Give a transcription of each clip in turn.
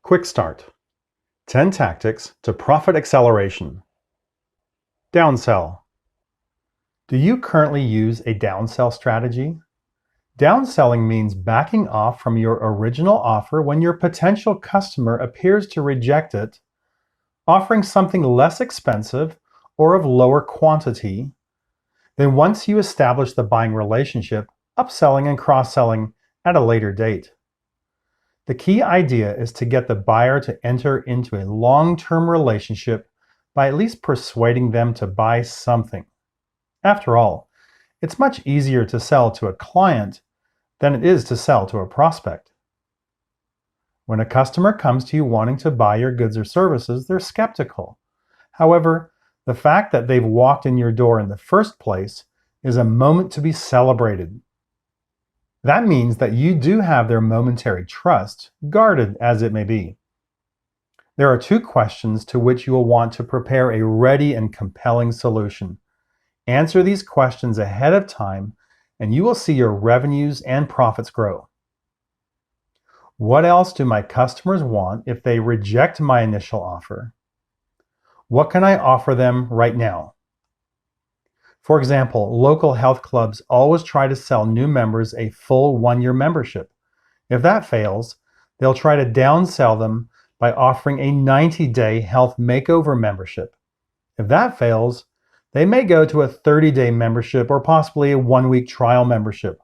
Quick Start: 10 Tactics to Profit Acceleration. Downsell. Do you currently use a downsell strategy? Downselling means backing off from your original offer when your potential customer appears to reject it, offering something less expensive or of lower quantity. Then once you establish the buying relationship, upselling and cross-selling at a later date. The key idea is to get the buyer to enter into a long-term relationship by at least persuading them to buy something. After all, it's much easier to sell to a client than it is to sell to a prospect. When a customer comes to you wanting to buy your goods or services, they're skeptical. However, the fact that they've walked in your door in the first place is a moment to be celebrated. That means that you do have their momentary trust, guarded as it may be. There are 2 questions to which you will want to prepare a ready and compelling solution. Answer these questions ahead of time, and you will see your revenues and profits grow. What else do my customers want if they reject my initial offer? What can I offer them right now? For example, local health clubs always try to sell new members a full 1-year membership. If that fails, they'll try to downsell them by offering a 90-day health makeover membership. If that fails, they may go to a 30-day membership or possibly a 1-week trial membership.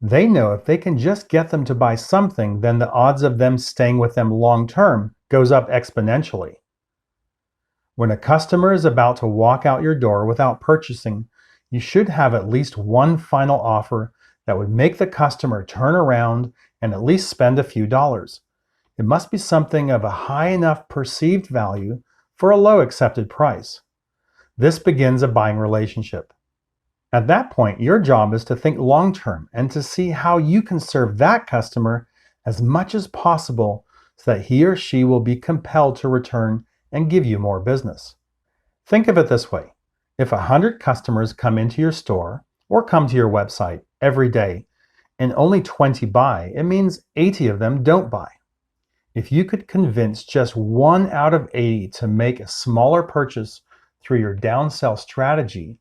They know if they can just get them to buy something, then the odds of them staying with them long-term goes up exponentially. When a customer is about to walk out your door without purchasing, you should have at least one final offer that would make the customer turn around and at least spend a few dollars. It must be something of a high enough perceived value for a low accepted price. This begins a buying relationship. At that point, your job is to think long-term and to see how you can serve that customer as much as possible so that he or she will be compelled to return and give you more business. Think of it this way. If 100 customers come into your store or come to your website every day and only 20 buy, it means 80 of them don't buy. If you could convince just 1 out of 80 to make a smaller purchase through your downsell strategy,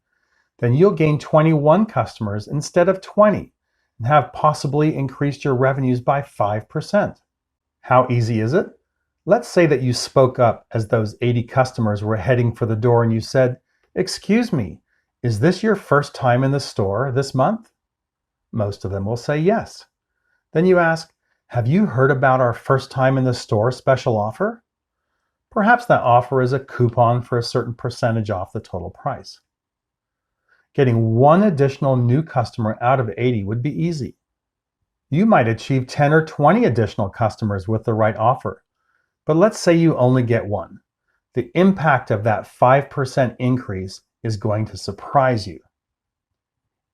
then you'll gain 21 customers instead of 20 and have possibly increased your revenues by 5%. How easy is it? Let's say that you spoke up as those 80 customers were heading for the door and you said, "Excuse me, is this your first time in the store this month?" Most of them will say yes. Then you ask, "Have you heard about our first time in the store special offer?" Perhaps that offer is a coupon for a certain percentage off the total price. Getting 1 additional new customer out of 80 would be easy. You might achieve 10 or 20 additional customers with the right offer. But let's say you only get 1. The impact of that 5% increase is going to surprise you.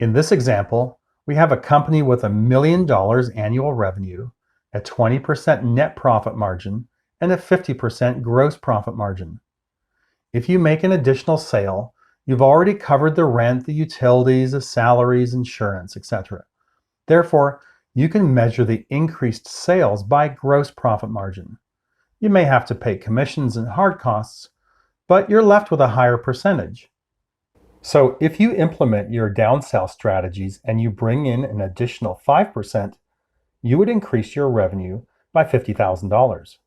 In this example, we have a company with $1 million annual revenue, a 20% net profit margin, and a 50% gross profit margin. If you make an additional sale, you've already covered the rent, the utilities, the salaries, insurance, etc. Therefore, you can measure the increased sales by gross profit margin. You may have to pay commissions and hard costs, but you're left with a higher percentage. So if you implement your downsell strategies and you bring in an additional 5%, you would increase your revenue by $50,000.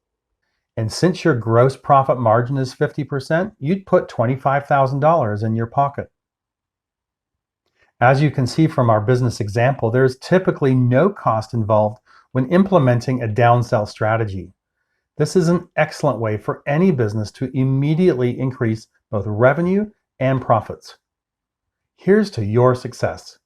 And since your gross profit margin is 50%, you'd put $25,000 in your pocket. As you can see from our business example, there's typically no cost involved when implementing a downsell strategy. This is an excellent way for any business to immediately increase both revenue and profits. Here's to your success.